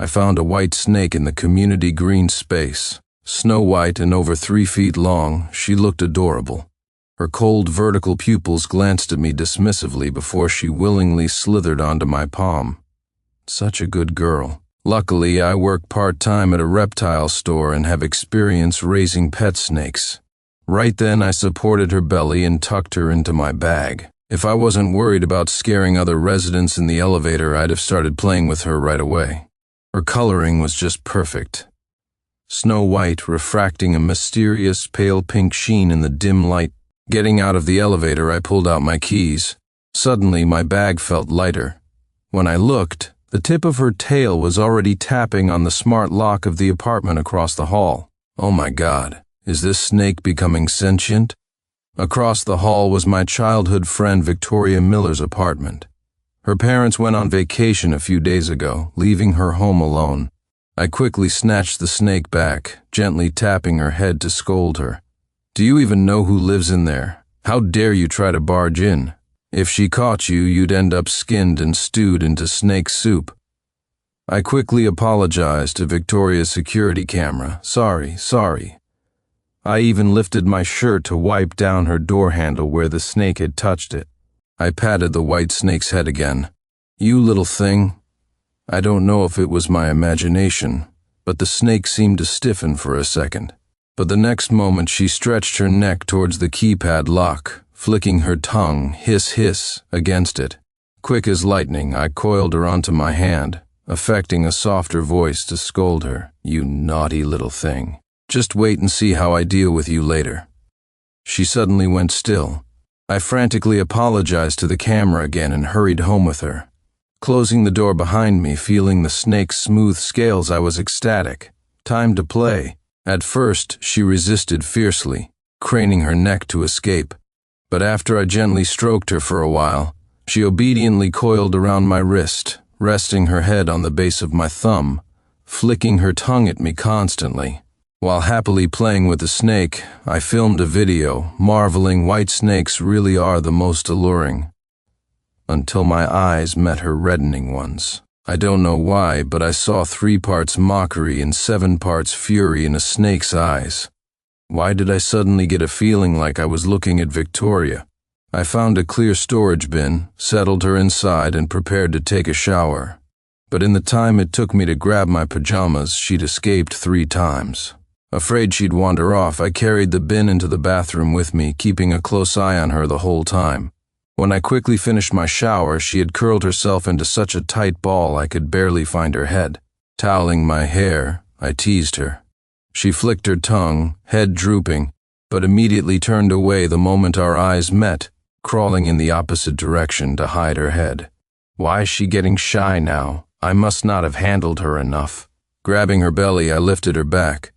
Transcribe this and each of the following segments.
I found a white snake in the community green space. Snow white and over 3 feet long, she looked adorable. Her cold vertical pupils glanced at me dismissively before she willingly slithered onto my palm. Such a good girl. Luckily, I work part-time at a reptile store and have experience raising pet snakes. Right then, I supported her belly and tucked her into my bag. If I wasn't worried about scaring other residents in the elevator, I'd have started playing with her right away. Her coloring was just perfect. Snow white, refracting a mysterious pale pink sheen in the dim light. Getting out of the elevator, I pulled out my keys. Suddenly, my bag felt lighter. When I looked, the tip of her tail was already tapping on the smart lock of the apartment across the hall. Oh my God, is this snake becoming sentient? Across the hall was my childhood friend Victoria Miller's apartment. Her parents went on vacation a few days ago, leaving her home alone. I quickly snatched the snake back, gently tapping her head to scold her. Do you even know who lives in there? How dare you try to barge in? If she caught you, you'd end up skinned and stewed into snake soup. I quickly apologized to Victoria's security camera. Sorry. I even lifted my shirt to wipe down her door handle where the snake had touched it. I patted the white snake's head again. You little thing. I don't know if it was my imagination, but the snake seemed to stiffen for a second. But the next moment she stretched her neck towards the keypad lock, flicking her tongue, hiss, against it. Quick as lightning, I coiled her onto my hand, affecting a softer voice to scold her. You naughty little thing. Just wait and see how I deal with you later. She suddenly went still. I frantically apologized to the camera again and hurried home with her. Closing the door behind me, feeling the snake's smooth scales, I was ecstatic. Time to play. At first, she resisted fiercely, craning her neck to escape. But after I gently stroked her for a while, she obediently coiled around my wrist, resting her head on the base of my thumb, flicking her tongue at me constantly. While happily playing with the snake, I filmed a video, marveling white snakes really are the most alluring. Until my eyes met her reddening ones. I don't know why, but I saw 3 parts mockery and 7 parts fury in a snake's eyes. Why did I suddenly get a feeling like I was looking at Victoria? I found a clear storage bin, settled her inside, and prepared to take a shower. But in the time it took me to grab my pajamas, she'd escaped 3 times. Afraid she'd wander off, I carried the bin into the bathroom with me, keeping a close eye on her the whole time. When I quickly finished my shower, she had curled herself into such a tight ball I could barely find her head. Toweling my hair, I teased her. She flicked her tongue, head drooping, but immediately turned away the moment our eyes met, crawling in the opposite direction to hide her head. Why is she getting shy now? I must not have handled her enough. Grabbing her belly, I lifted her back.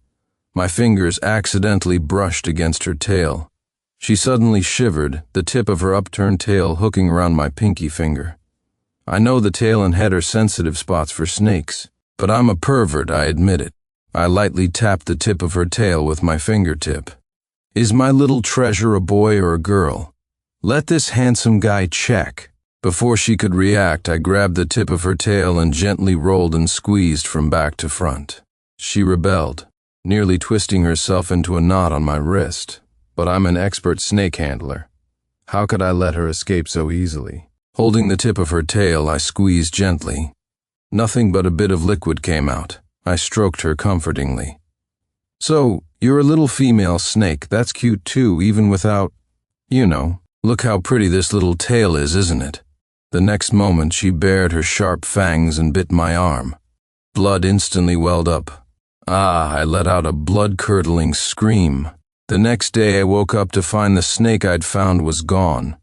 My fingers accidentally brushed against her tail. She suddenly shivered, the tip of her upturned tail hooking around my pinky finger. I know the tail and head are sensitive spots for snakes, but I'm a pervert, I admit it. I lightly tapped the tip of her tail with my fingertip. Is my little treasure a boy or a girl? Let this handsome guy check. Before she could react, I grabbed the tip of her tail and gently rolled and squeezed from back to front. She rebelled, nearly twisting herself into a knot on my wrist. But I'm an expert snake handler. How could I let her escape so easily? Holding the tip of her tail, I squeezed gently. Nothing but a bit of liquid came out. I stroked her comfortingly. So, you're a little female snake. That's cute too, even without, look how pretty this little tail is, isn't it? The next moment, she bared her sharp fangs and bit my arm. Blood instantly welled up. I let out a blood-curdling scream. The next day, I woke up to find the snake I'd found was gone.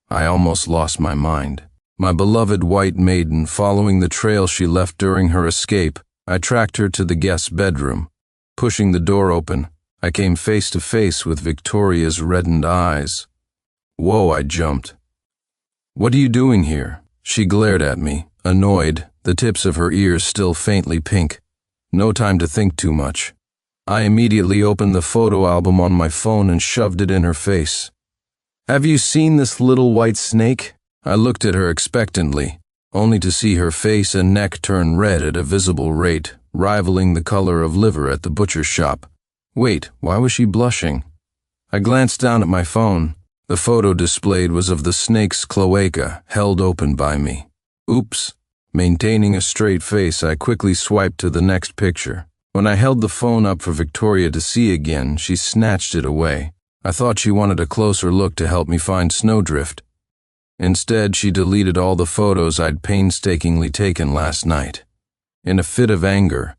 I almost lost my mind. My beloved white maiden, following the trail she left during her escape, I tracked her to the guest's bedroom. Pushing the door open, I came face to face with Victoria's reddened eyes. Whoa, I jumped. What are you doing here? She glared at me, annoyed, the tips of her ears still faintly pink. No time to think too much. I immediately opened the photo album on my phone and shoved it in her face. Have you seen this little white snake? I looked at her expectantly, only to see her face and neck turn red at a visible rate, rivaling the color of liver at the butcher's shop. Wait, why was she blushing? I glanced down at my phone. The photo displayed was of the snake's cloaca, held open by me. Oops. Maintaining a straight face, I quickly swiped to the next picture. When I held the phone up for Victoria to see again, she snatched it away. I thought she wanted a closer look to help me find snowdrift. Instead, she deleted all the photos I'd painstakingly taken last night. In a fit of anger.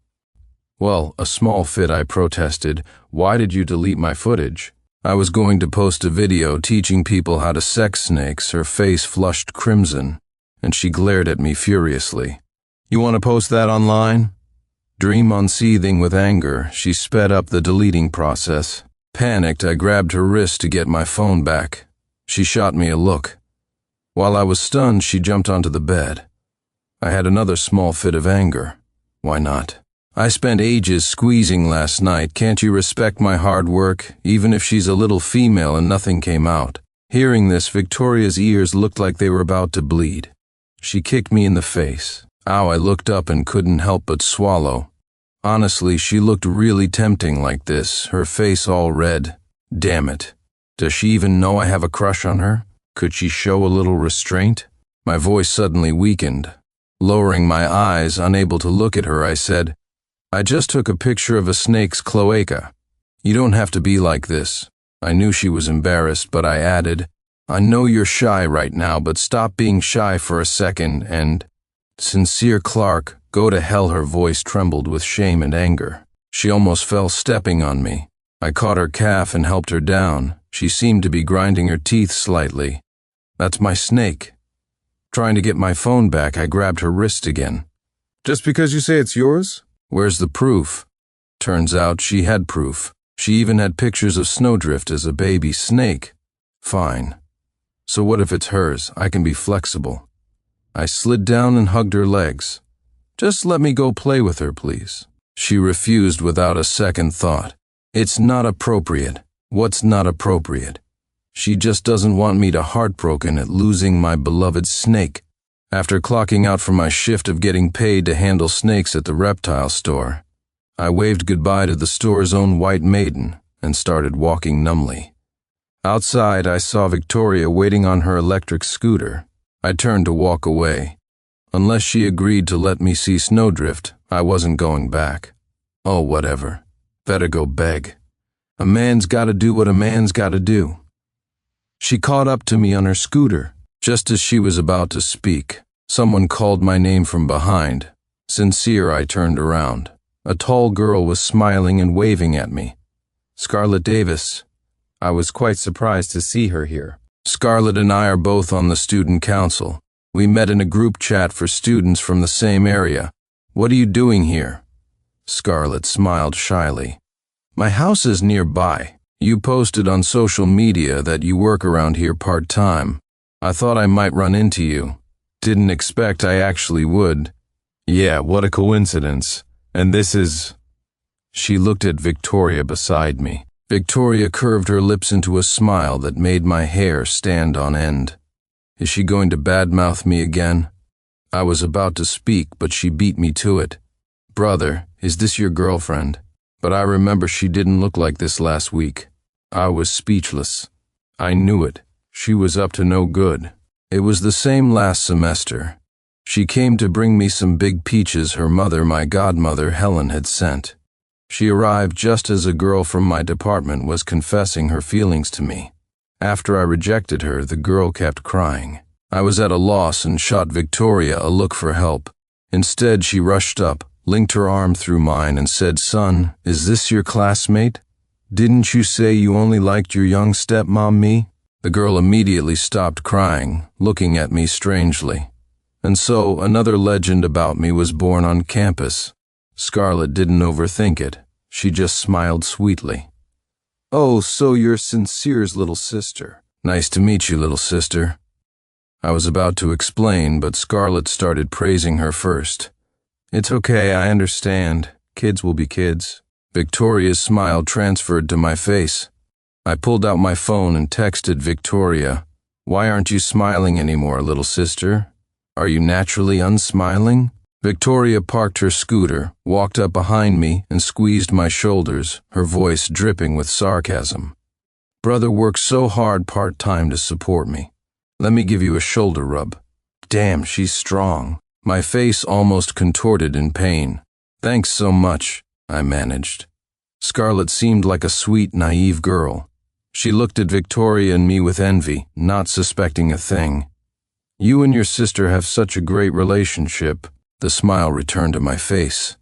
Well, a small fit, I protested. Why did you delete my footage? I was going to post a video teaching people how to sex snakes. Her face flushed crimson, and she glared at me furiously. You want to post that online? Dream on seething with anger, she sped up the deleting process. Panicked, I grabbed her wrist to get my phone back. She shot me a look. While I was stunned, she jumped onto the bed. I had another small fit of anger. Why not? I spent ages squeezing last night. Can't you respect my hard work, even if she's a little female and nothing came out? Hearing this, Victoria's ears looked like they were about to bleed. She kicked me in the face. Ow, I looked up and couldn't help but swallow. Honestly, she looked really tempting like this, her face all red. Damn it. Does she even know I have a crush on her? Could she show a little restraint? My voice suddenly weakened. Lowering my eyes, unable to look at her, I said, I just took a picture of a snake's cloaca. You don't have to be like this. I knew she was embarrassed, but I added, I know you're shy right now, but stop being shy for a second and... Sincere Clark, go to hell. Her voice trembled with shame and anger. She almost fell stepping on me. I caught her calf and helped her down. She seemed to be grinding her teeth slightly. That's my snake. Trying to get my phone back, I grabbed her wrist again. Just because you say it's yours? Where's the proof? Turns out she had proof. She even had pictures of Snowdrift as a baby snake. Fine. So what if it's hers? I can be flexible. I slid down and hugged her legs. Just let me go play with her, please. She refused without a second thought. It's not appropriate. What's not appropriate? She just doesn't want me to heartbroken at losing my beloved snake. After clocking out from my shift of getting paid to handle snakes at the reptile store, I waved goodbye to the store's own white maiden and started walking numbly. Outside, I saw Victoria waiting on her electric scooter. I turned to walk away. Unless she agreed to let me see Snowdrift, I wasn't going back. Oh, whatever. Better go beg. A man's gotta do what a man's gotta do. She caught up to me on her scooter. Just as she was about to speak, someone called my name from behind. Sincere, I turned around. A tall girl was smiling and waving at me. Scarlett Davis. I was quite surprised to see her here. Scarlett and I are both on the student council. We met in a group chat for students from the same area. What are you doing here? Scarlett smiled shyly. My house is nearby. You posted on social media that you work around here part-time. I thought I might run into you. Didn't expect I actually would. Yeah, what a coincidence. And this is... She looked at Victoria beside me. Victoria curved her lips into a smile that made my hair stand on end. Is she going to badmouth me again? I was about to speak, but she beat me to it. Brother, is this your girlfriend? But I remember she didn't look like this last week. I was speechless. I knew it. She was up to no good. It was the same last semester. She came to bring me some big peaches her mother, my godmother, Helen, had sent. She arrived just as a girl from my department was confessing her feelings to me. After I rejected her, the girl kept crying. I was at a loss and shot Victoria a look for help. Instead, she rushed up, linked her arm through mine, and said, Son, is this your classmate? Didn't you say you only liked your young stepmom, me? The girl immediately stopped crying, looking at me strangely. And so another legend about me was born on campus. Scarlett didn't overthink it. She just smiled sweetly. Oh, so you're Sincere's little sister. Nice to meet you, little sister. I was about to explain, but Scarlett started praising her first. It's okay, I understand. Kids will be kids. Victoria's smile transferred to my face. I pulled out my phone and texted Victoria, Why aren't you smiling anymore, little sister? Are you naturally unsmiling? Victoria parked her scooter, walked up behind me, and squeezed my shoulders, her voice dripping with sarcasm. Brother works so hard part-time to support me. Let me give you a shoulder rub. Damn, she's strong. My face almost contorted in pain. Thanks so much, I managed. Scarlett seemed like a sweet, naive girl. She looked at Victoria and me with envy, not suspecting a thing. You and your sister have such a great relationship. The smile returned to my face.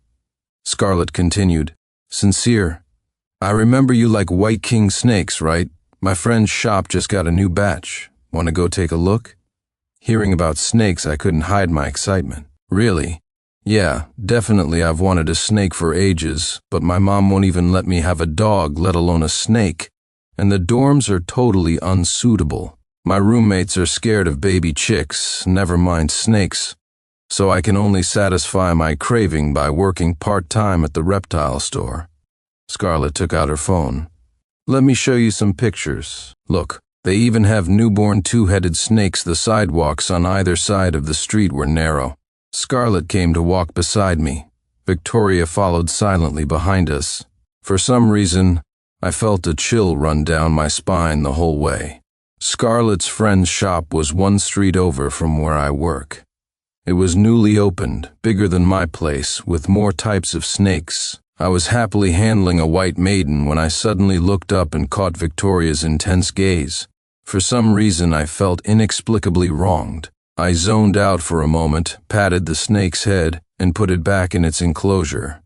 Scarlett continued, Sincere. I remember you like White King snakes, right? My friend's shop just got a new batch. Want to go take a look? Hearing about snakes, I couldn't hide my excitement. Really? Yeah, definitely I've wanted a snake for ages, but my mom won't even let me have a dog, let alone a snake. And the dorms are totally unsuitable. My roommates are scared of baby chicks, never mind snakes. So I can only satisfy my craving by working part-time at the reptile store. Scarlett took out her phone. Let me show you some pictures. Look, they even have newborn two-headed snakes. The sidewalks on either side of the street were narrow. Scarlett came to walk beside me. Victoria followed silently behind us. For some reason, I felt a chill run down my spine the whole way. Scarlett's friend's shop was one street over from where I work. It was newly opened, bigger than my place, with more types of snakes. I was happily handling a white maiden when I suddenly looked up and caught Victoria's intense gaze. For some reason, I felt inexplicably wronged. I zoned out for a moment, patted the snake's head, and put it back in its enclosure.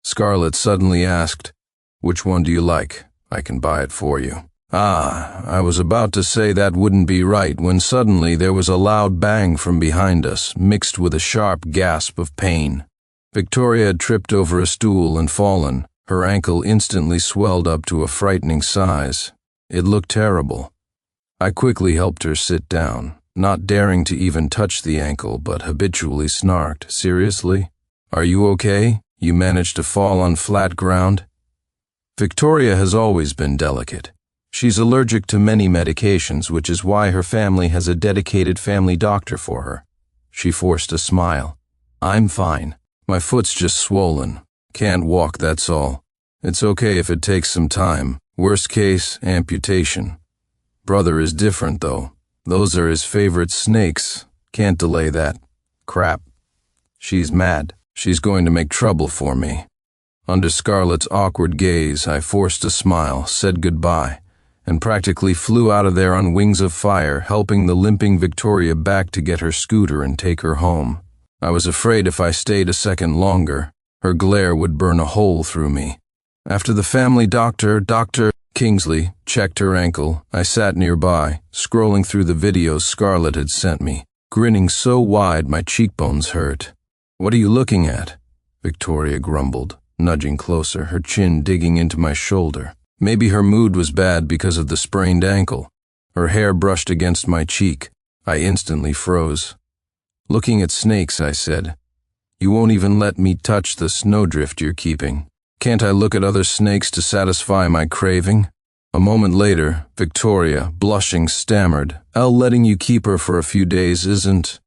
Scarlett suddenly asked, Which one do you like? I can buy it for you. I was about to say that wouldn't be right when suddenly there was a loud bang from behind us, mixed with a sharp gasp of pain. Victoria had tripped over a stool and fallen. Her ankle instantly swelled up to a frightening size. It looked terrible. I quickly helped her sit down, not daring to even touch the ankle, but habitually snarked, Seriously? Are you okay? You managed to fall on flat ground? Victoria has always been delicate. She's allergic to many medications, which is why her family has a dedicated family doctor for her. She forced a smile. I'm fine. My foot's just swollen. Can't walk, that's all. It's okay if it takes some time. Worst case, amputation. Brother is different, though. Those are his favorite snakes. Can't delay that. Crap. She's mad. She's going to make trouble for me. Under Scarlett's awkward gaze, I forced a smile, said goodbye, and practically flew out of there on wings of fire, helping the limping Victoria back to get her scooter and take her home. I was afraid if I stayed a second longer, her glare would burn a hole through me. After the family doctor, Dr. Kingsley, checked her ankle, I sat nearby, scrolling through the videos Scarlett had sent me, grinning so wide my cheekbones hurt. What are you looking at? Victoria grumbled, nudging closer, her chin digging into my shoulder. Maybe her mood was bad because of the sprained ankle. Her hair brushed against my cheek. I instantly froze. Looking at snakes, I said. You won't even let me touch the snowdrift you're keeping. Can't I look at other snakes to satisfy my craving? A moment later, Victoria, blushing, stammered, letting you keep her for a few days isn't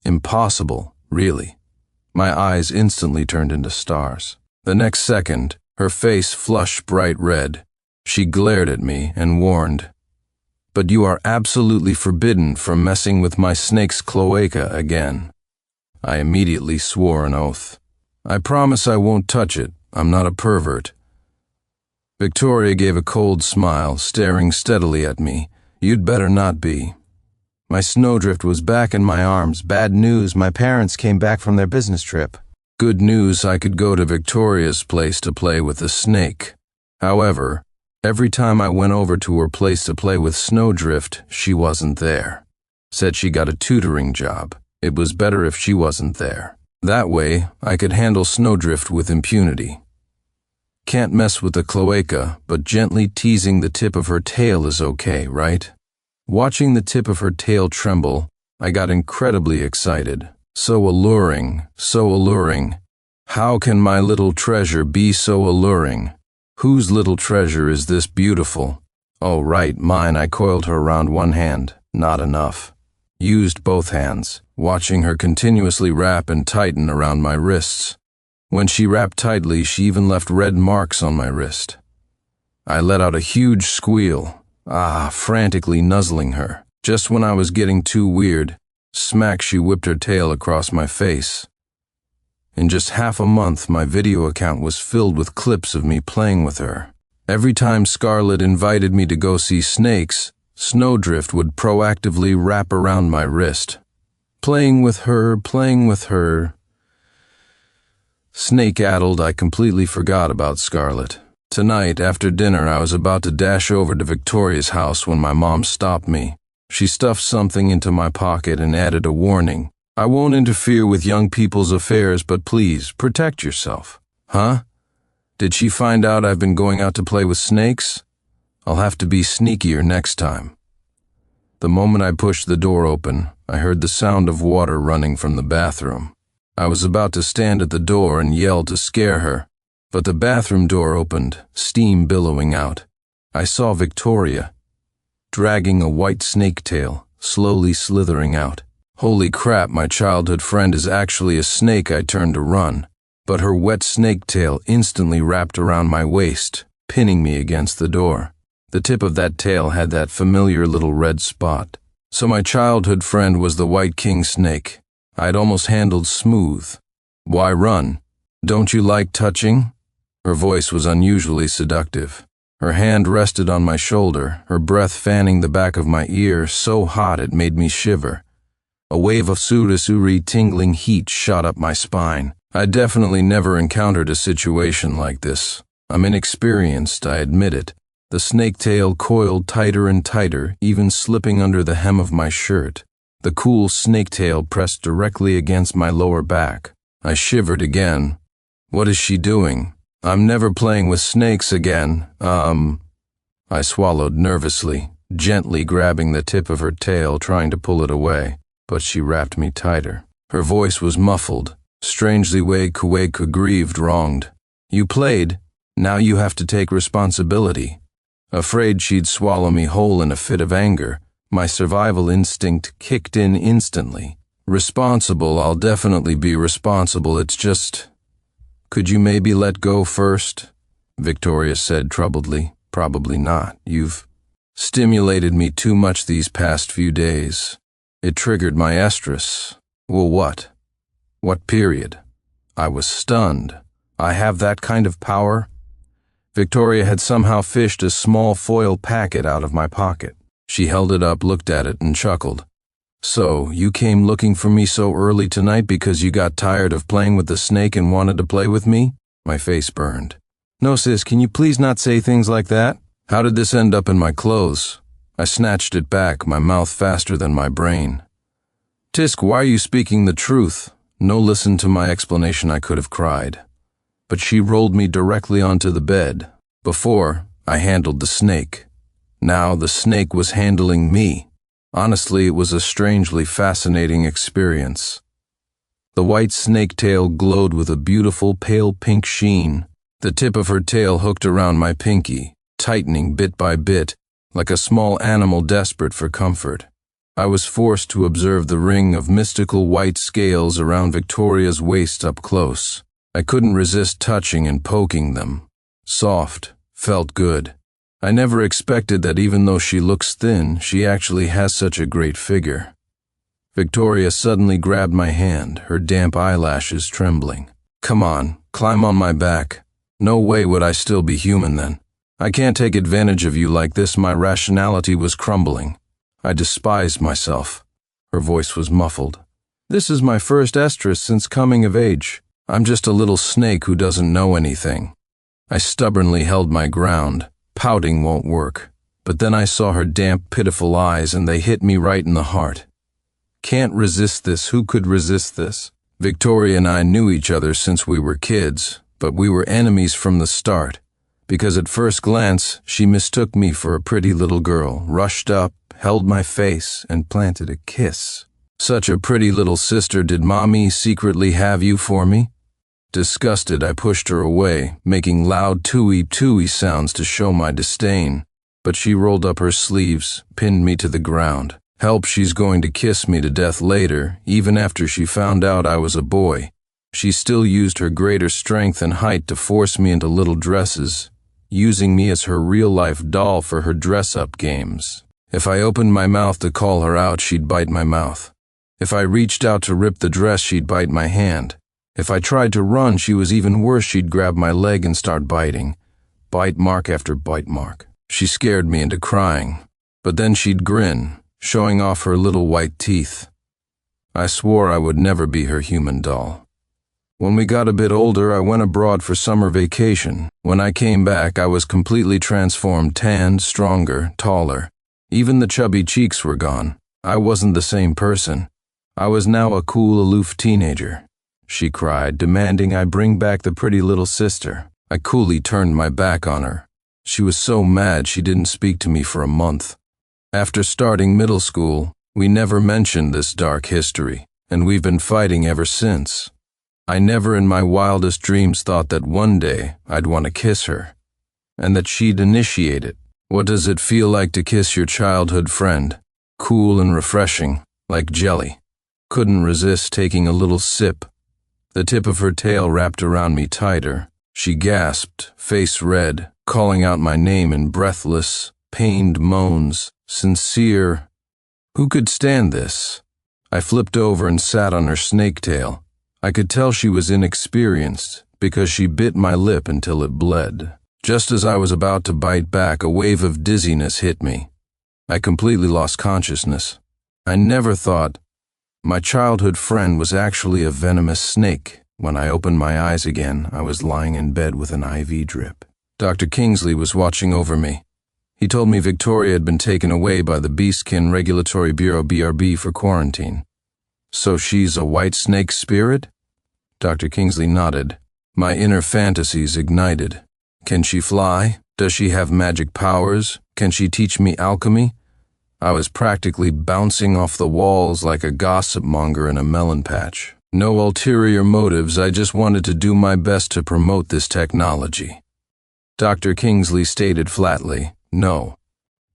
impossible, really. My eyes instantly turned into stars. The next second, her face flushed bright red. She glared at me and warned, But you are absolutely forbidden from messing with my snake's cloaca again. I immediately swore an oath. I promise I won't touch it. I'm not a pervert. Victoria gave a cold smile, staring steadily at me. You'd better not be. My snowdrift was back in my arms. Bad news, my parents came back from their business trip. Good news, I could go to Victoria's place to play with the snake. However, every time I went over to her place to play with Snowdrift, she wasn't there. Said she got a tutoring job. It was better if she wasn't there. That way, I could handle Snowdrift with impunity. Can't mess with the cloaca, but gently teasing the tip of her tail is okay, right? Watching the tip of her tail tremble, I got incredibly excited. So alluring, so alluring. How can my little treasure be so alluring? Whose little treasure is this beautiful? Oh, right, mine. I coiled her around one hand. Not enough. used both hands, watching her continuously wrap and tighten around my wrists. When she wrapped tightly, she even left red marks on my wrist. I let out a huge squeal, frantically nuzzling her. Just when I was getting too weird, smack, she whipped her tail across my face. In just half a month, my video account was filled with clips of me playing with her. Every time Scarlett invited me to go see snakes, Snowdrift would proactively wrap around my wrist. Playing with her. Snake-addled, I completely forgot about Scarlett. Tonight, after dinner, I was about to dash over to Victoria's house when my mom stopped me. She stuffed something into my pocket and added a warning. "I won't interfere with young people's affairs, but please, protect yourself." Huh? Did she find out I've been going out to play with snakes? I'll have to be sneakier next time. The moment I pushed the door open, I heard the sound of water running from the bathroom. I was about to stand at the door and yell to scare her, but the bathroom door opened, steam billowing out. I saw Victoria, dragging a white snake tail, slowly slithering out. Holy crap, my childhood friend is actually a snake. I turned to run, but her wet snake tail instantly wrapped around my waist, pinning me against the door. The tip of that tail had that familiar little red spot. So my childhood friend was the white king snake I'd almost handled smooth. Why run? Don't you like touching? Her voice was unusually seductive. Her hand rested on my shoulder, her breath fanning the back of my ear so hot it made me shiver. A wave of surasuri tingling heat shot up my spine. I definitely never encountered a situation like this. I'm inexperienced, I admit it. The snake tail coiled tighter and tighter, even slipping under the hem of my shirt. The cool snake tail pressed directly against my lower back. I shivered again. What is she doing? I'm never playing with snakes again. I swallowed nervously, gently grabbing the tip of her tail, trying to pull it away. But she wrapped me tighter. Her voice was muffled, strangely grieved, wronged. You played, now you have to take responsibility. Afraid she'd swallow me whole in a fit of anger, my survival instinct kicked in instantly. Responsible, I'll definitely be responsible, it's just… Could you maybe let go first? Victoria said troubledly. Probably not. You've stimulated me too much these past few days. It triggered my estrus. Well, what? What period? I was stunned. I have that kind of power? Victoria had somehow fished a small foil packet out of my pocket. She held it up, looked at it, and chuckled. So, you came looking for me so early tonight because you got tired of playing with the snake and wanted to play with me? My face burned. No, sis, can you please not say things like that? How did this end up in my clothes? I snatched it back, my mouth faster than my brain. Tisk, why are you speaking the truth? No, listen to my explanation, I could have cried. But she rolled me directly onto the bed. Before, I handled the snake. Now the snake was handling me. Honestly, it was a strangely fascinating experience. The white snake tail glowed with a beautiful pale pink sheen. The tip of her tail hooked around my pinky, tightening bit by bit, like a small animal desperate for comfort. I was forced to observe the ring of mystical white scales around Victoria's waist up close. I couldn't resist touching and poking them. Soft, felt good. I never expected that even though she looks thin, she actually has such a great figure. Victoria suddenly grabbed my hand, her damp eyelashes trembling. Come on, climb on my back. No way would I still be human then. I can't take advantage of you like this. My rationality was crumbling. I despised myself. Her voice was muffled. This is my first estrus since coming of age. I'm just a little snake who doesn't know anything. I stubbornly held my ground. Pouting won't work. But then I saw her damp, pitiful eyes and they hit me right in the heart. Can't resist this. Who could resist this? Victoria and I knew each other since we were kids, but we were enemies from the start. Because at first glance, she mistook me for a pretty little girl, rushed up, held my face, and planted a kiss. Such a pretty little sister. Did Mommy secretly have you for me? Disgusted, I pushed her away, making loud tooey sounds to show my disdain. But she rolled up her sleeves, pinned me to the ground. Help, she's going to kiss me to death later, even after she found out I was a boy. She still used her greater strength and height to force me into little dresses, using me as her real-life doll for her dress-up games. If I opened my mouth to call her out, she'd bite my mouth. If I reached out to rip the dress, she'd bite my hand. If I tried to run, she was even worse. She'd grab my leg and start biting. Bite mark after bite mark. She scared me into crying. But then she'd grin, showing off her little white teeth. I swore I would never be her human doll. When we got a bit older, I went abroad for summer vacation. When I came back, I was completely transformed, tanned, stronger, taller. Even the chubby cheeks were gone. I wasn't the same person. I was now a cool, aloof teenager. She cried, demanding I bring back the pretty little sister. I coolly turned my back on her. She was so mad she didn't speak to me for a month. After starting middle school, we never mentioned this dark history, and we've been fighting ever since. I never in my wildest dreams thought that one day I'd want to kiss her, and that she'd initiate it. What does it feel like to kiss your childhood friend? Cool and refreshing, like jelly. Couldn't resist taking a little sip. The tip of her tail wrapped around me tighter. She gasped, face red, calling out my name in breathless, pained moans, sincere. Who could stand this? I flipped over and sat on her snake tail. I could tell she was inexperienced because she bit my lip until it bled. Just as I was about to bite back, a wave of dizziness hit me. I completely lost consciousness. I never thought my childhood friend was actually a venomous snake. When I opened my eyes again, I was lying in bed with an IV drip. Dr. Kingsley was watching over me. He told me Victoria had been taken away by the Beastkin Regulatory Bureau BRB for quarantine. So she's a white snake spirit? Dr. Kingsley nodded. My inner fantasies ignited. Can she fly? Does she have magic powers? Can she teach me alchemy? I was practically bouncing off the walls like a gossip monger in a melon patch. No ulterior motives, I just wanted to do my best to promote this technology. Dr. Kingsley stated flatly, no.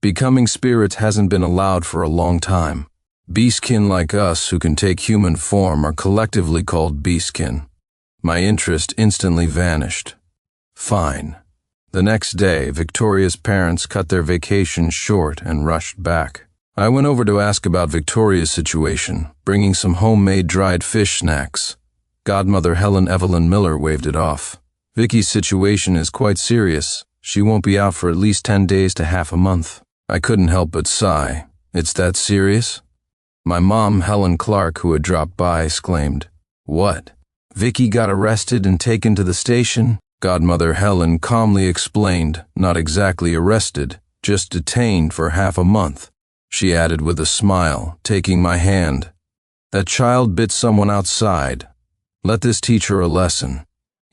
Becoming spirits hasn't been allowed for a long time. Beastkin like us who can take human form are collectively called beastkin. My interest instantly vanished. Fine. The next day, Victoria's parents cut their vacation short and rushed back. I went over to ask about Victoria's situation, bringing some homemade dried fish snacks. Godmother Helen Evelyn Miller waved it off. Vicky's situation is quite serious. She won't be out for at least 10 days to half a month. I couldn't help but sigh. It's that serious? My mom, Helen Clark, who had dropped by, exclaimed, "What? Vicky got arrested and taken to the station?" Godmother Helen calmly explained, not exactly arrested, just detained for half a month. She added with a smile, taking my hand, "That child bit someone outside. Let this teach her a lesson."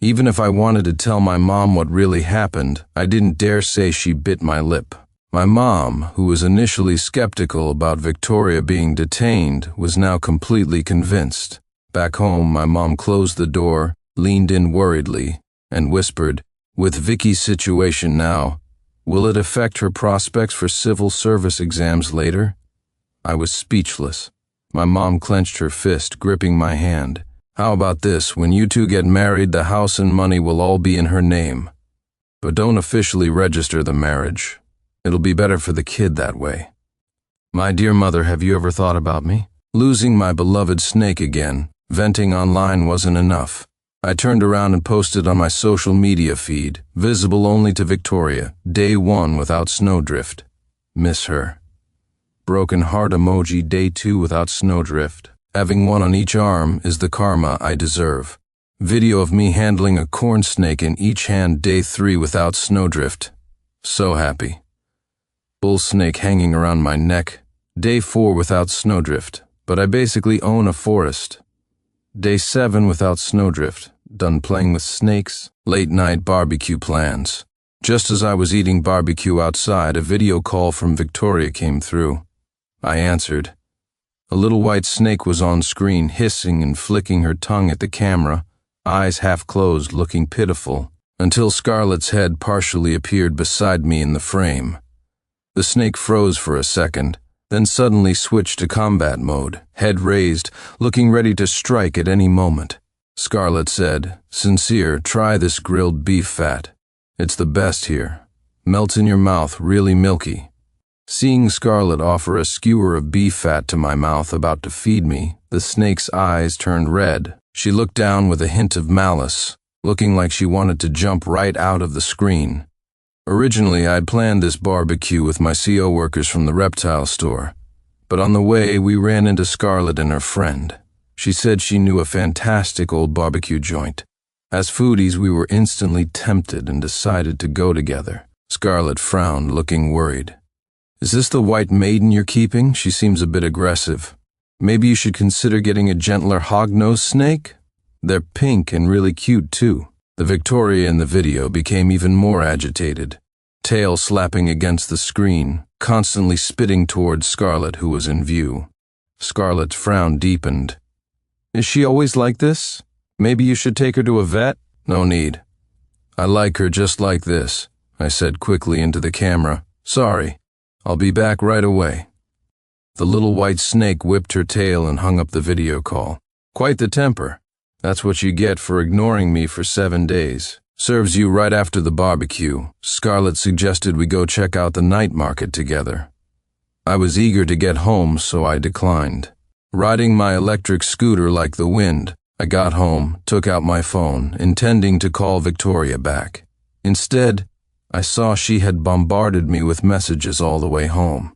Even if I wanted to tell my mom what really happened, I didn't dare say she bit my lip. My mom, who was initially skeptical about Victoria being detained, was now completely convinced. Back home, my mom closed the door, leaned in worriedly, and whispered, "With Vicky's situation now, will it affect her prospects for civil service exams later?" I was speechless. My mom clenched her fist, gripping my hand. "How about this? When you two get married, the house and money will all be in her name. But don't officially register the marriage. It'll be better for the kid that way." My dear mother, have you ever thought about me? Losing my beloved snake again, venting online wasn't enough. I turned around and posted on my social media feed, visible only to Victoria, day 1 without snowdrift. Miss her. Broken heart emoji, day 2 without snowdrift. Having one on each arm is the karma I deserve. Video of me handling a corn snake in each hand, day 3 without snowdrift. So happy. Bull snake hanging around my neck. Day 4 without snowdrift, but I basically own a forest. Day 7 without snowdrift. Done playing with snakes. Late night barbecue plans. Just as I was eating barbecue outside, a video call from Victoria came through. I answered. A little white snake was on screen, hissing and flicking her tongue at the camera, eyes half closed, looking pitiful, until Scarlett's head partially appeared beside me in the frame. The snake froze for a second, then suddenly switched to combat mode, head raised, looking ready to strike at any moment. Scarlett said, "Sincere, try this grilled beef fat. It's the best here. Melts in your mouth, really milky." Seeing Scarlett offer a skewer of beef fat to my mouth about to feed me, the snake's eyes turned red. She looked down with a hint of malice, looking like she wanted to jump right out of the screen. Originally, I'd planned this barbecue with my CO workers from the reptile store, but on the way we ran into Scarlett and her friend. She said she knew a fantastic old barbecue joint. As foodies, we were instantly tempted and decided to go together. Scarlett frowned, looking worried. "Is this the white maiden you're keeping? She seems a bit aggressive. Maybe you should consider getting a gentler hognose snake? They're pink and really cute too." The Victoria in the video became even more agitated, tail slapping against the screen, constantly spitting towards Scarlett, who was in view. Scarlett's frown deepened. "Is she always like this? Maybe you should take her to a vet?" "No need. I like her just like this," I said quickly into the camera. "Sorry. I'll be back right away." The little white snake whipped her tail and hung up the video call. "Quite the temper. That's what you get for ignoring me for 7 days. Serves you right after the barbecue. Scarlett suggested we go check out the night market together. I was eager to get home, so I declined. Riding my electric scooter like the wind, I got home, took out my phone, intending to call Victoria back. Instead, I saw she had bombarded me with messages all the way home.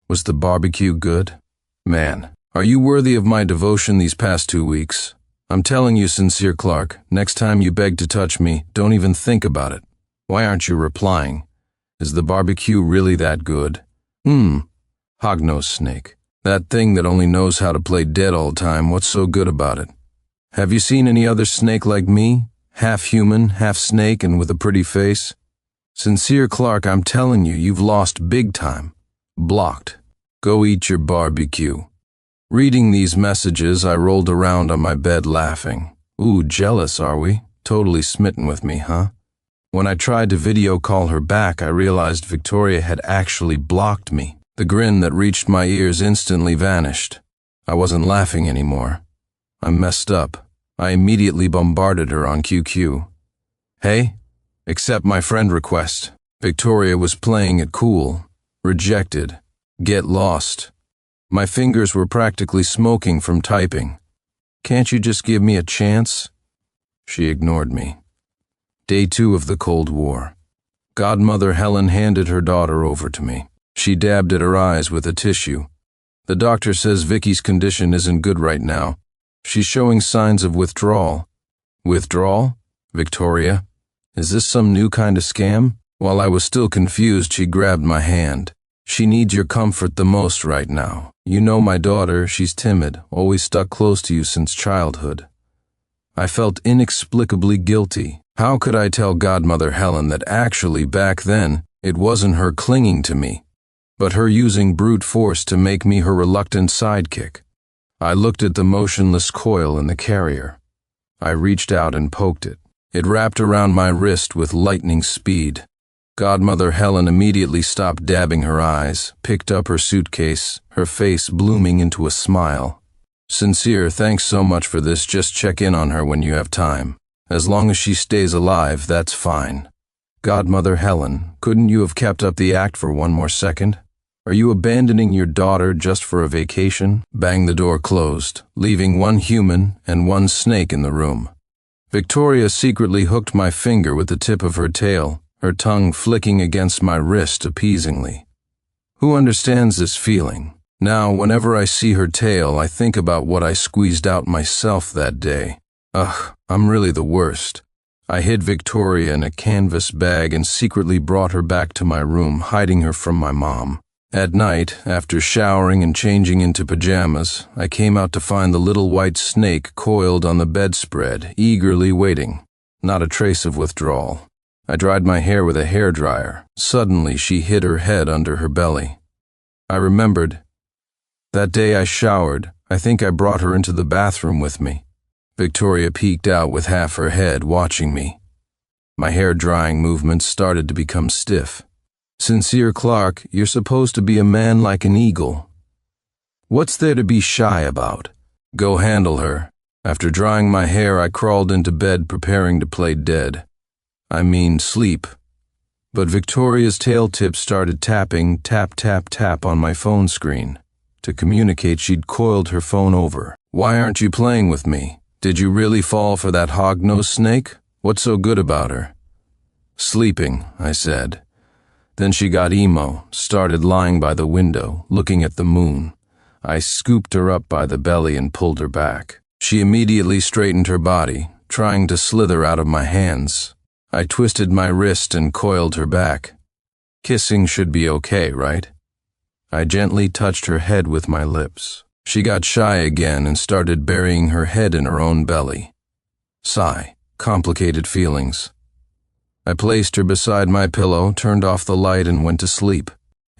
Was the barbecue good? Man, are you worthy of my devotion these past 2 weeks? I'm telling you, Sincere Clark, next time you beg to touch me, don't even think about it. Why aren't you replying? Is the barbecue really that good? Hognose snake. That thing that only knows how to play dead all the time, what's so good about it? Have you seen any other snake like me? Half human, half snake, and with a pretty face? Sincere Clark, I'm telling you, you've lost big time. Blocked. Go eat your barbecue. Reading these messages, I rolled around on my bed laughing. Ooh, jealous are we? Totally smitten with me, huh? When I tried to video call her back, I realized Victoria had actually blocked me. The grin that reached my ears instantly vanished. I wasn't laughing anymore. I messed up. I immediately bombarded her on QQ. "Hey, accept my friend request." Victoria was playing it cool. Rejected. Get lost. My fingers were practically smoking from typing. "Can't you just give me a chance?" She ignored me. Day 2 of the Cold War. Godmother Helen handed her daughter over to me. She dabbed at her eyes with a tissue. "The doctor says Vicky's condition isn't good right now. She's showing signs of withdrawal." "Withdrawal? Victoria? Is this some new kind of scam?" While I was still confused, she grabbed my hand. "She needs your comfort the most right now. You know my daughter, she's timid, always stuck close to you since childhood." I felt inexplicably guilty. How could I tell Godmother Helen that actually back then it wasn't her clinging to me, but her using brute force to make me her reluctant sidekick? I looked at the motionless coil in the carrier. I reached out and poked it. It wrapped around my wrist with lightning speed. Godmother Helen immediately stopped dabbing her eyes, picked up her suitcase, her face blooming into a smile. "Sincere, thanks so much for this. Just check in on her when you have time. As long as she stays alive, that's fine." "Godmother Helen, couldn't you have kept up the act for one more second? Are you abandoning your daughter just for a vacation?" Bang, the door closed, leaving one human and one snake in the room. Victoria secretly hooked my finger with the tip of her tail, her tongue flicking against my wrist appeasingly. Who understands this feeling? Now, whenever I see her tail, I think about what I squeezed out myself that day. Ugh, I'm really the worst. I hid Victoria in a canvas bag and secretly brought her back to my room, hiding her from my mom. At night, after showering and changing into pajamas, I came out to find the little white snake coiled on the bedspread, eagerly waiting. Not a trace of withdrawal. I dried my hair with a hairdryer. Suddenly, she hid her head under her belly. I remembered. That day I showered. I think I brought her into the bathroom with me. Victoria peeked out with half her head, watching me. My hair-drying movements started to become stiff. Sincere Clark, you're supposed to be a man like an eagle. What's there to be shy about? Go handle her. After drying my hair, I crawled into bed preparing to play dead. I mean sleep. But Victoria's tail tip started tapping, tap, tap, tap on my phone screen. To communicate, she'd coiled her phone over. Why aren't you playing with me? Did you really fall for that hog-nosed snake? What's so good about her? Sleeping, I said. Then she got emo, started lying by the window, looking at the moon. I scooped her up by the belly and pulled her back. She immediately straightened her body, trying to slither out of my hands. I twisted my wrist and coiled her back. Kissing should be okay, right? I gently touched her head with my lips. She got shy again and started burying her head in her own belly. Sigh, complicated feelings. I placed her beside my pillow, turned off the light, and went to sleep.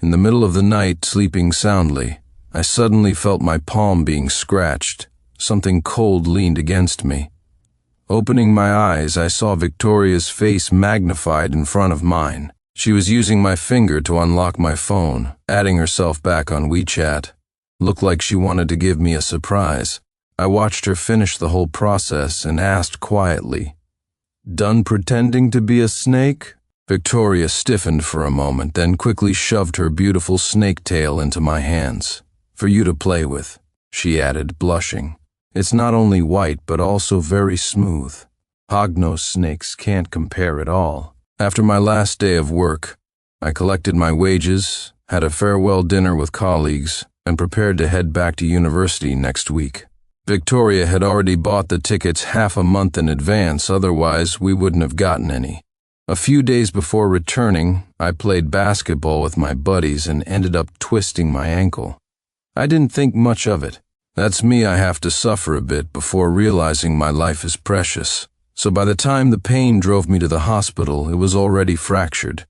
In the middle of the night, sleeping soundly, I suddenly felt my palm being scratched. Something cold leaned against me. Opening my eyes, I saw Victoria's face magnified in front of mine. She was using my finger to unlock my phone, adding herself back on WeChat. Looked like she wanted to give me a surprise. I watched her finish the whole process and asked quietly, "Done pretending to be a snake?" Victoria stiffened for a moment, then quickly shoved her beautiful snake tail into my hands. "For you to play with," she added, blushing. "It's not only white, but also very smooth. Hognose snakes can't compare at all." After my last day of work, I collected my wages, had a farewell dinner with colleagues, and prepared to head back to university next week. Victoria had already bought the tickets half a month in advance, otherwise we wouldn't have gotten any. A few days before returning, I played basketball with my buddies and ended up twisting my ankle. I didn't think much of it. That's me. I have to suffer a bit before realizing my life is precious. So by the time the pain drove me to the hospital, it was already fractured.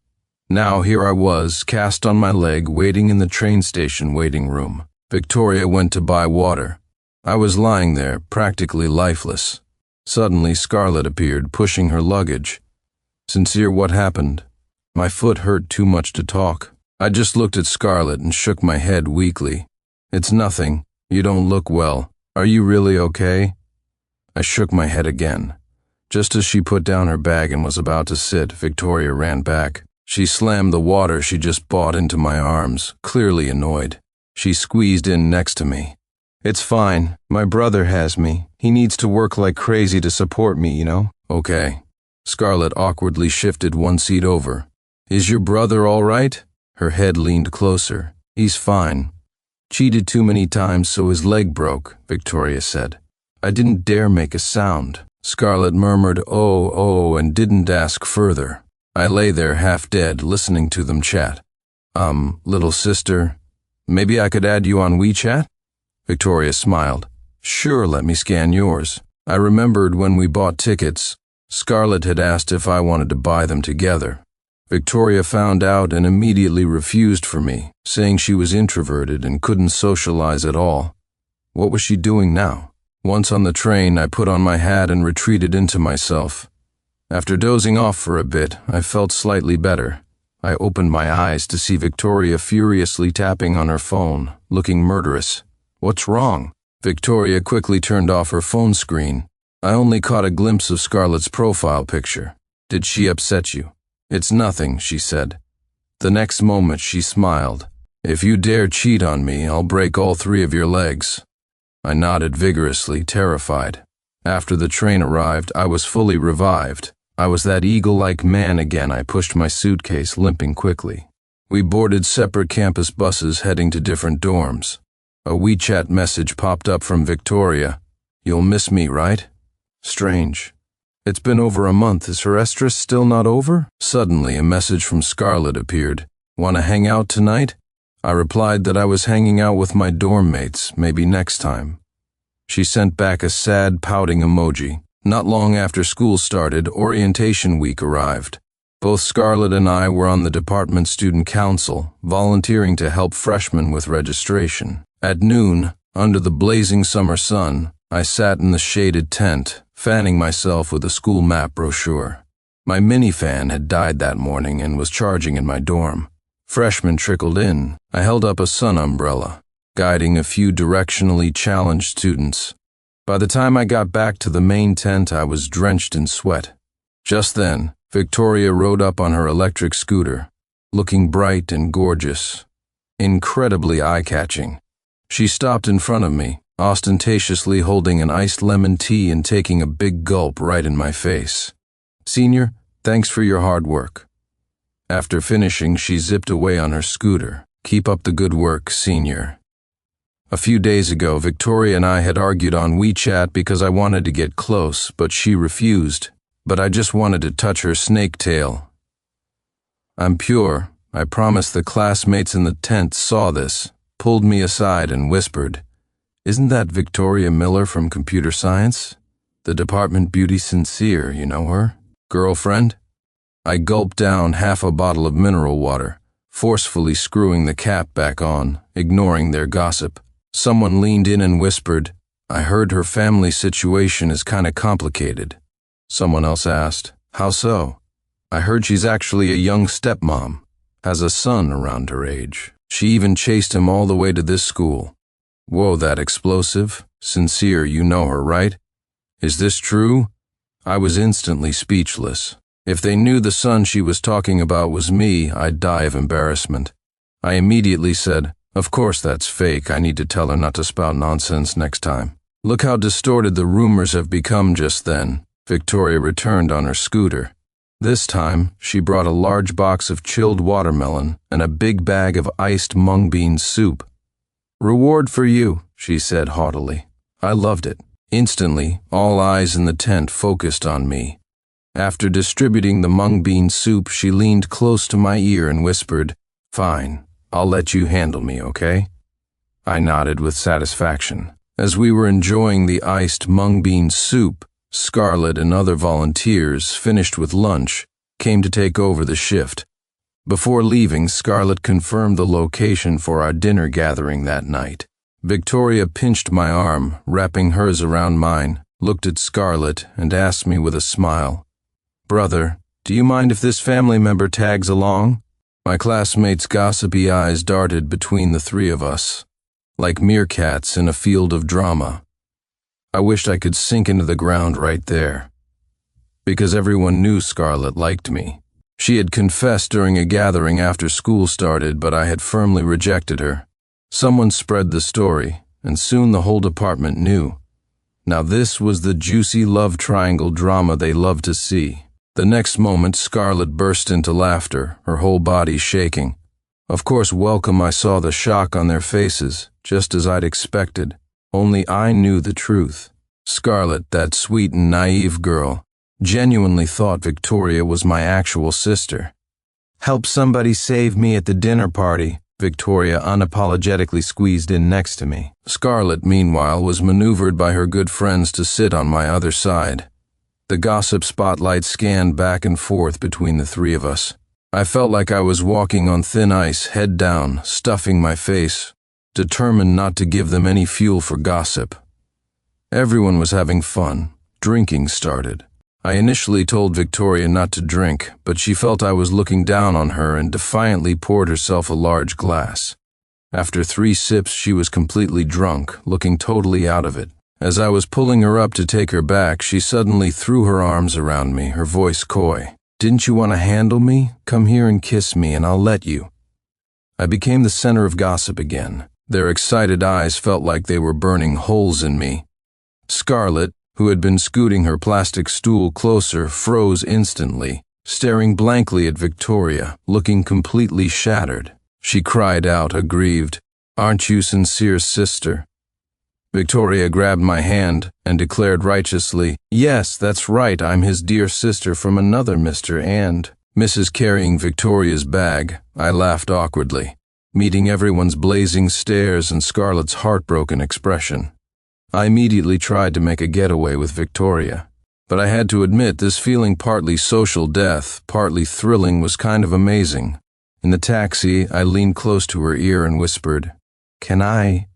Now here I was, cast on my leg, waiting in the train station waiting room. Victoria went to buy water. I was lying there, practically lifeless. Suddenly Scarlett appeared, pushing her luggage. "Sincere, what happened?" My foot hurt too much to talk. I just looked at Scarlett and shook my head weakly. "It's nothing. You don't look well. Are you really okay?" I shook my head again. Just as she put down her bag and was about to sit, Victoria ran back. She slammed the water she just bought into my arms, clearly annoyed. She squeezed in next to me. "It's fine. My brother has me. He needs to work like crazy to support me, you know?" "Okay." Scarlett awkwardly shifted one seat over. "Is your brother all right?" Her head leaned closer. "He's fine. Cheated too many times so his leg broke," Victoria said. I didn't dare make a sound. Scarlett murmured, "Oh, oh," and didn't ask further. I lay there half dead, listening to them chat. Little sister, maybe I could add you on WeChat?" Victoria smiled. "Sure, let me scan yours." I remembered when we bought tickets, Scarlett had asked if I wanted to buy them together. Victoria found out and immediately refused for me, saying she was introverted and couldn't socialize at all. What was she doing now? Once on the train, I put on my hat and retreated into myself. After dozing off for a bit, I felt slightly better. I opened my eyes to see Victoria furiously tapping on her phone, looking murderous. "What's wrong?" Victoria quickly turned off her phone screen. I only caught a glimpse of Scarlett's profile picture. "Did she upset you?" "It's nothing," she said. The next moment she smiled. "If you dare cheat on me, I'll break all 3 of your legs." I nodded vigorously, terrified. After the train arrived, I was fully revived. I was that eagle-like man again. I pushed my suitcase, limping quickly. We boarded separate campus buses heading to different dorms. A WeChat message popped up from Victoria. "You'll miss me, right?" Strange. It's been over a month. Is her estrus still not over? Suddenly, a message from Scarlett appeared. "Want to hang out tonight?" I replied that I was hanging out with my dorm mates, maybe next time. She sent back a sad, pouting emoji. Not long after school started, orientation week arrived. Both Scarlett and I were on the department student council, volunteering to help freshmen with registration. At noon, under the blazing summer sun, I sat in the shaded tent, fanning myself with a school map brochure. My minifan had died that morning and was charging in my dorm. Freshmen trickled in. I held up a sun umbrella, guiding a few directionally challenged students. By the time I got back to the main tent, I was drenched in sweat. Just then, Victoria rode up on her electric scooter, looking bright and gorgeous, incredibly eye-catching. She stopped in front of me, ostentatiously holding an iced lemon tea and taking a big gulp right in my face. "Senior, thanks for your hard work." After finishing, she zipped away on her scooter. "Keep up the good work, Senior." A few days ago, Victoria and I had argued on WeChat because I wanted to get close, but she refused. But I just wanted to touch her snake tail. "I'm pure." I promised the classmates in the tent saw this, pulled me aside and whispered, "Isn't that Victoria Miller from computer science? The department beauty Sincere, you know her? Girlfriend?" I gulped down half a bottle of mineral water, forcefully screwing the cap back on, ignoring their gossip. Someone leaned in and whispered, "I heard her family situation is kinda complicated." Someone else asked, "How so?" "I heard she's actually a young stepmom, has a son around her age. She even chased him all the way to this school." "Whoa, that explosive? Sincere, you know her, right? Is this true?" I was instantly speechless. If they knew the son she was talking about was me, I'd die of embarrassment. I immediately said, "Of course that's fake. I need to tell her not to spout nonsense next time." Look how distorted the rumors have become just then. Victoria returned on her scooter. This time, she brought a large box of chilled watermelon and a big bag of iced mung bean soup. "Reward for you," she said haughtily. I loved it. Instantly, all eyes in the tent focused on me. After distributing the mung bean soup, she leaned close to my ear and whispered, "Fine, I'll let you handle me, okay?" I nodded with satisfaction. As we were enjoying the iced mung bean soup, Scarlett and other volunteers, finished with lunch, came to take over the shift. Before leaving, Scarlett confirmed the location for our dinner gathering that night. Victoria pinched my arm, wrapping hers around mine, looked at Scarlett, and asked me with a smile, "Brother, do you mind if this family member tags along?" My classmates' gossipy eyes darted between the three of us, like meerkats in a field of drama. I wished I could sink into the ground right there, because everyone knew Scarlett liked me. She had confessed during a gathering after school started, but I had firmly rejected her. Someone spread the story, and soon the whole department knew. Now this was the juicy love triangle drama they loved to see. The next moment, Scarlett burst into laughter, her whole body shaking. Of course, welcome, I saw the shock on their faces, just as I'd expected. Only I knew the truth. Scarlett, that sweet and naive girl, genuinely thought Victoria was my actual sister. "Help somebody save me at the dinner party," Victoria unapologetically squeezed in next to me. Scarlett, meanwhile, was maneuvered by her good friends to sit on my other side. The gossip spotlight scanned back and forth between the three of us. I felt like I was walking on thin ice, head down, stuffing my face, determined not to give them any fuel for gossip. Everyone was having fun. Drinking started. I initially told Victoria not to drink, but she felt I was looking down on her and defiantly poured herself a large glass. After 3 sips, she was completely drunk, looking totally out of it. As I was pulling her up to take her back, she suddenly threw her arms around me, her voice coy. "Didn't you want to handle me? Come here and kiss me, and I'll let you." I became the center of gossip again. Their excited eyes felt like they were burning holes in me. Scarlett, who had been scooting her plastic stool closer, froze instantly, staring blankly at Victoria, looking completely shattered. She cried out, aggrieved, "Aren't you Sincere's sister?" Victoria grabbed my hand and declared righteously, "Yes, that's right, I'm his dear sister from another Mr. and..." Mrs. carrying Victoria's bag, I laughed awkwardly, meeting everyone's blazing stares and Scarlett's heartbroken expression. I immediately tried to make a getaway with Victoria, but I had to admit this feeling partly social death, partly thrilling was kind of amazing. In the taxi, I leaned close to her ear and whispered, "Can I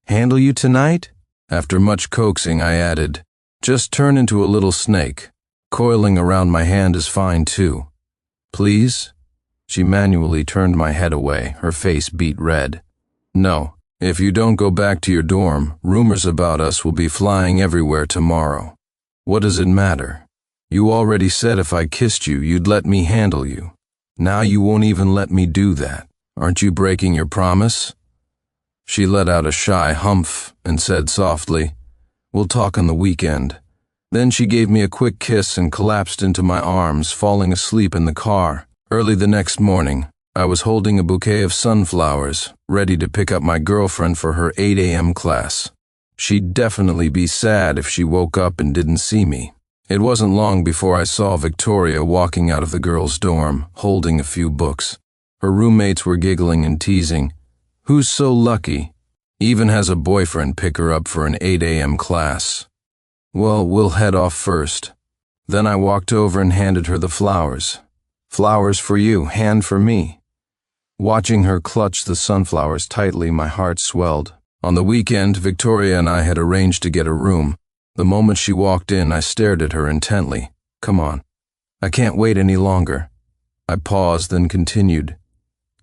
handle you tonight?" After much coaxing, I added, "Just turn into a little snake. Coiling around my hand is fine too. Please?" She manually turned my head away, her face beet red. No, if you don't go back to your dorm, rumors about us will be flying everywhere tomorrow. What does it matter? You already said if I kissed you, you'd let me handle you. Now you won't even let me do that. Aren't you breaking your promise? She let out a shy humph and said softly, "We'll talk on the weekend." Then she gave me a quick kiss and collapsed into my arms, falling asleep in the car. Early the next morning, I was holding a bouquet of sunflowers, ready to pick up my girlfriend for her 8 a.m. class. She'd definitely be sad if she woke up and didn't see me. It wasn't long before I saw Victoria walking out of the girls' dorm, holding a few books. Her roommates were giggling and teasing. Who's so lucky? Even has a boyfriend pick her up for an 8 a.m. class. Well, we'll head off first. Then I walked over and handed her the flowers. Flowers for you, hand for me. Watching her clutch the sunflowers tightly, my heart swelled. On the weekend, Victoria and I had arranged to get a room. The moment she walked in, I stared at her intently. Come on. I can't wait any longer. I paused, then continued.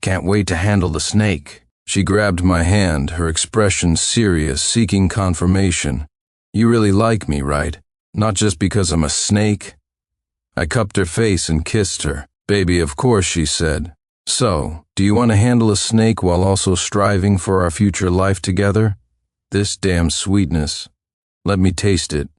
Can't wait to handle the snake. She grabbed my hand, her expression serious, seeking confirmation. You really like me, right? Not just because I'm a snake? I cupped her face and kissed her. Baby, of course, she said. So, do you want to handle a snake while also striving for our future life together? This damn sweetness. Let me taste it.